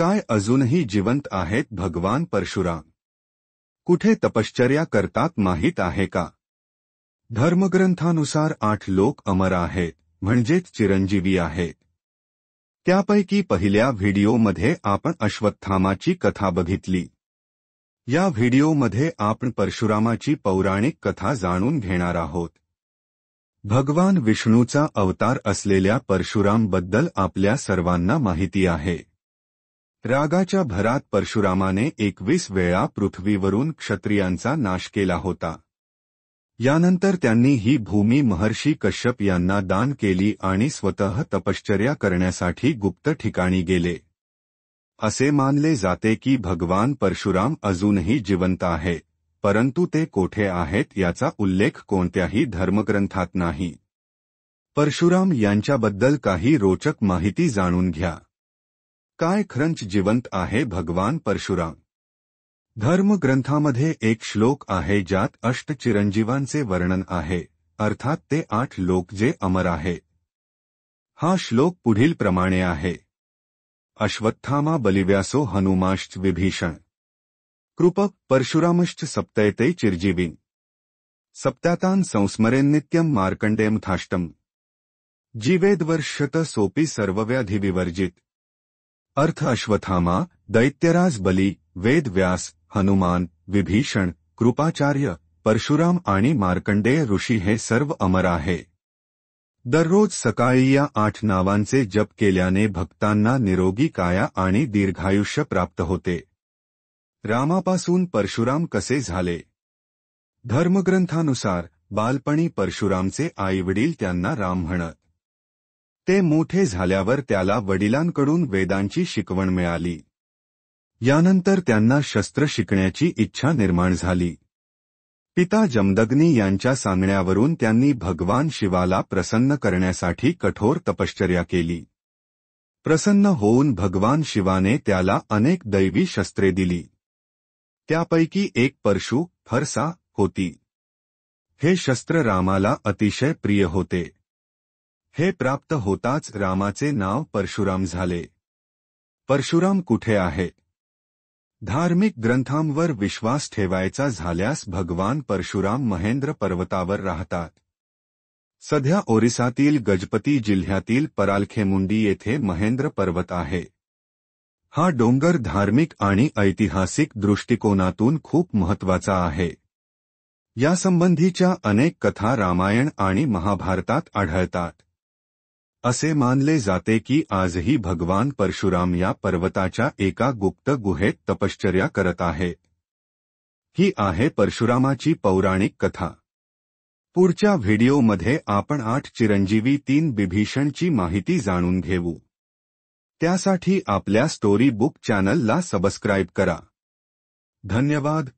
काय अजूनही जिवंत आहेत भगवान परशुराम? कुठे तपश्चर्या करतात माहीत आहे का? धर्मग्रंथानुसार 8 लोक अमर आहेत, म्हणजेच चिरंजीवी आहेत. त्यापैकी पहिल्या व्हिडिओमध्ये आपण अश्वत्थामाची कथा बघितली. या व्हिडिओमध्ये आपण परशुरामाची पौराणिक कथा जाणून घेणार आहोत. भगवान विष्णूचा अवतार असलेल्या परशुरामबद्दल आपल्या सर्वांना माहिती आहे. रागाच्या भरात परशुरामाने 21 वेळा पृथ्वीवरून क्षत्रियांचा नाश केला होता. यानंतर त्यांनी ही भूमी महर्षी कश्यप यांना दान केली आणि स्वतः तपश्चर्या करण्यासाठी गुप्त ठिकाणी गेले. असे मानले जाते की भगवान परशुराम अजूनही जिवंत आहेत, परंतु ते कोठे आहेत याचा उल्लेख कोणत्याही धर्मग्रंथात नाही. परशुराम यांच्याबद्दल काही रोचक माहिती जाणून घ्या. काय खरंच जिवंत आहे भगवान परशुराम? धर्मग्रंथामध्ये एक श्लोक आहे ज्यात अष्टचिरंजीवांचे वर्णन आहे, अर्थात ते 8 लोक जे अमर आहेत. हा श्लोक पुढील प्रमाणे आहे. अश्वत्थामा बलिव्यासो हनुमाश्च विभीषण कृप परशुरामश्च सप्तैते चिरजीवीन् सप्तातान् संस्मरेन्नित्यं मार्कण्डेयमथाष्टम् जीवेद्वर्षत सोपी सर्वव्याधिविवर्जित. अर्थ अश्वत्थामा, दैत्यराज बली, वेद व्यास, हनुमान, विभीषण, कृपाचार्य, परशुराम आणि मार्कंडेय ऋषी हे सर्व अमर आहे. दररोज सकाळी या 8 नावांचे जप केल्याने भक्तांना निरोगी काया आणि दीर्घायुष्य प्राप्त होते. रामापासून परशुराम कसे झाले? धर्मग्रंथानुसार बालपणी परशुरामचे आईवडील त्यांना राम म्हणत. ते मोठे झाल्यावर त्याला वडिलांकडून वेदांची शिकवण मिळाली. यानंतर त्यांना शस्त्र शिकण्याची इच्छा निर्माण झाली. पिता जमदग्नी यांच्या सांगण्यावरून त्यांनी भगवान शिवाला प्रसन्न करण्यासाठी कठोर तपश्चर्या केली. प्रसन्न होऊन भगवान शिवाने त्याला अनेक दैवी शस्त्रे दिली. त्यापैकी एक परशु फरसा होती. हे शस्त्र रामाला अतिशय प्रिय होते. हे प्राप्त होताच रामाचे नाव परशुराम झाले. परशुराम कुठे आहे? धार्मिक ग्रंथांवर विश्वास ठेवायचा झाल्यास भगवान परशुराम महेंद्र पर्वतावर राहतात. सध्या ओरिसातील गजपती जिल्ह्यातील परालखेमुंडी येथे महेंद्र पर्वत आहे. हा डोंगर धार्मिक आणि ऐतिहासिक दृष्टिकोनातून खूप महत्त्वाचा आहे. यासंबंधीच्या अनेक कथा रामायण आणि महाभारतात आढळतात. असे मानले जाते की आजही भगवान परशुराम या पर्वताच्या एका गुप्त गुहेत तपश्चर्या करत आहेत. ही आहे परशुरामाची पौराणिक कथा. पुढच्या व्हिडिओमध्ये आपण 8 चिरंजीवी 3 विभीषणची माहिती जाणून घेऊ. त्यासाठी आपल्या स्टोरी बुक चॅनलला सबस्क्राईब करा. धन्यवाद.